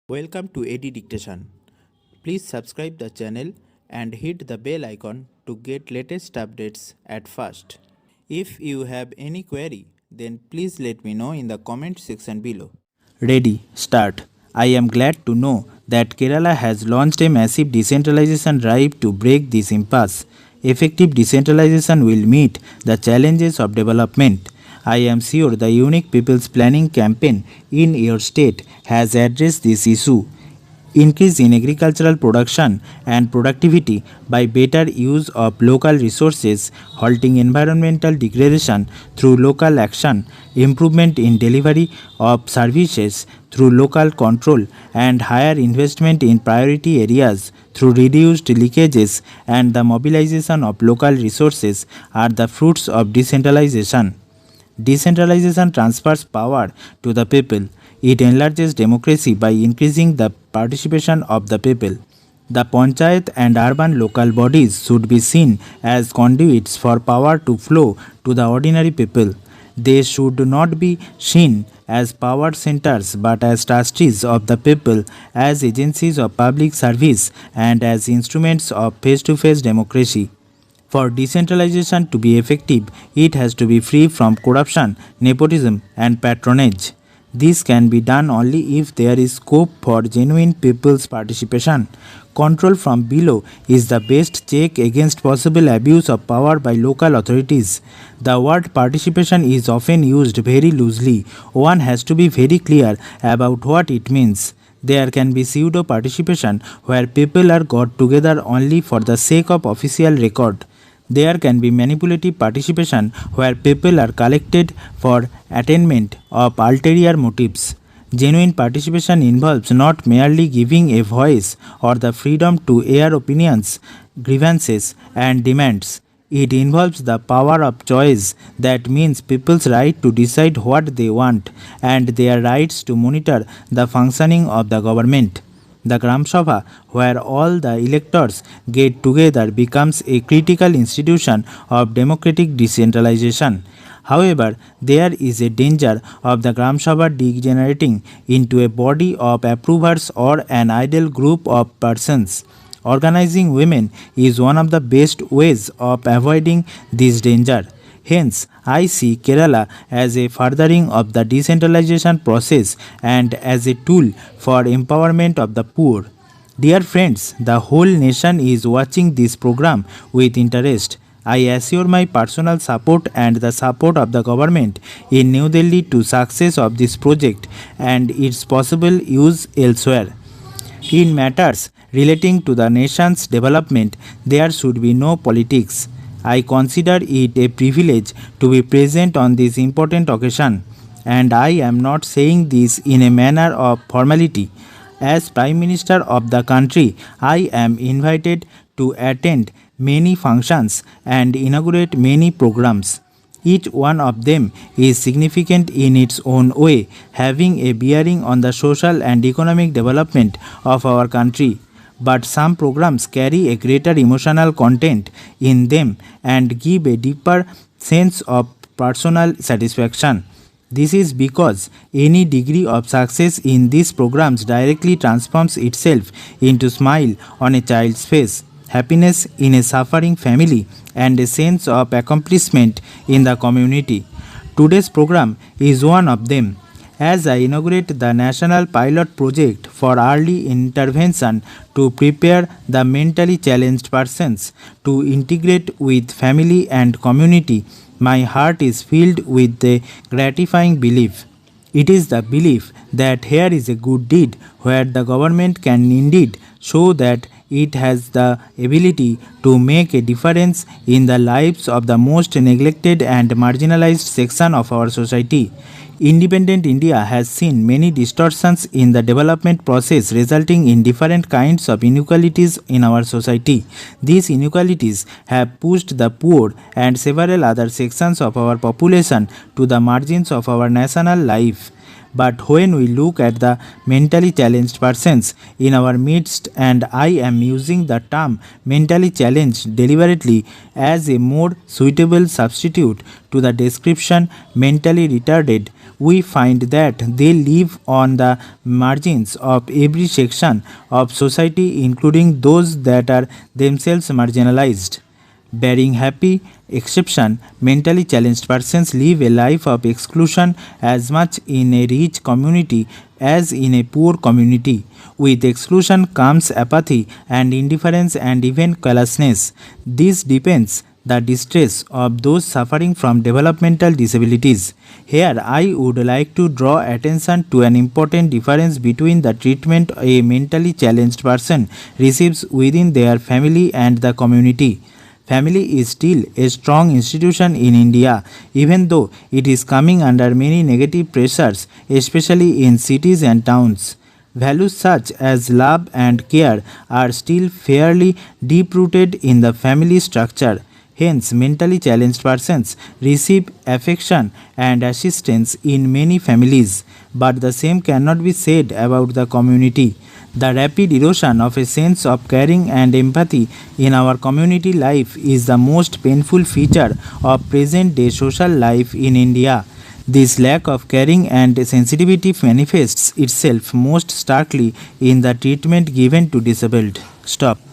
Welcome to AD Dictation. Please subscribe the channel and hit the bell icon to get latest updates at first. If you have any query, then please let me know in the comment section below. Ready, start. I am glad to know that Kerala has launched a massive decentralization drive to break this impasse. Effective decentralization will meet the challenges of development. I am sure the Unique People's Planning campaign in your state has addressed this issue. Increase in agricultural production and productivity by better use of local resources, halting environmental degradation through local action, improvement in delivery of services through local control, and higher investment in priority areas through reduced leakages and the mobilization of local resources are the fruits of decentralization. Decentralization transfers power to the people. It enlarges democracy by increasing the participation of the people. The panchayat and urban local bodies should be seen as conduits for power to flow to the ordinary people. They should not be seen as power centers but as trustees of the people, as agencies of public service, and as instruments of face to face democracy. For decentralization to be effective, it has to be free from corruption, nepotism, and patronage. This can be done only if there is scope for genuine people's participation. Control from below is the best check against possible abuse of power by local authorities. The word participation is often used very loosely. One has to be very clear about what it means. There can be pseudo participation where people are got together only for the sake of official record. There can be manipulative participation where people are collected for attainment of ulterior motives. Genuine participation involves not merely giving a voice or the freedom to air opinions, grievances, and demands. It involves the power of choice, that means people's right to decide what they want and their rights to monitor the functioning of the government. The Gram Sabha, where all the electors get together, becomes a critical institution of democratic decentralization. However, there is a danger of the Gram Sabha degenerating into a body of approvers or an idle group of persons. Organizing women is one of the best ways of avoiding this danger. Hence, I see Kerala as a furthering of the decentralization process and as a tool for empowerment of the poor. Dear friends, the whole nation is watching this program with interest. I assure my personal support and the support of the government in New Delhi to success of this project and its possible use elsewhere. In matters relating to the nation's development, there should be no politics. I consider it a privilege to be present on this important occasion, and I am not saying this in a manner of formality. As Prime Minister of the country, I am invited to attend many functions and inaugurate many programs. Each one of them is significant in its own way, having a bearing on the social and economic development of our country. But some programs carry a greater emotional content in them and give a deeper sense of personal satisfaction. This is because any degree of success in these programs directly transforms itself into smile on a child's face, happiness in a suffering family, and a sense of accomplishment in the community. Today's program is one of them. As I inaugurate the National Pilot Project for Early Intervention to prepare the mentally challenged persons to integrate with family and community, my heart is filled with the gratifying belief. It is the belief that here is a good deed where the government can indeed show that it has the ability to make a difference in the lives of the most neglected and marginalized section of our society. Independent India has seen many distortions in the development process, resulting in different kinds of inequalities in our society. These inequalities have pushed the poor and several other sections of our population to the margins of our national life. But when we look at the mentally challenged persons in our midst, and I am using the term mentally challenged deliberately as a more suitable substitute to the description mentally retarded, we find that they live on the margins of every section of society, including those that are themselves marginalized. Bearing happy exception, mentally challenged persons live a life of exclusion as much in a rich community as in a poor community. With exclusion comes apathy and indifference and even callousness. This depends the distress of those suffering from developmental disabilities. Here, I would like to draw attention to an important difference between the treatment a mentally challenged person receives within their family and the community. Family is still a strong institution in India, even though it is coming under many negative pressures, especially in cities and towns. Values such as love and care are still fairly deep rooted in the family structure. Hence, mentally challenged persons receive affection and assistance in many families, but the same cannot be said about the community. The rapid erosion of a sense of caring and empathy in our community life is the most painful feature of present day social life in India. This lack of caring and sensitivity manifests itself most starkly in the treatment given to disabled. Stop.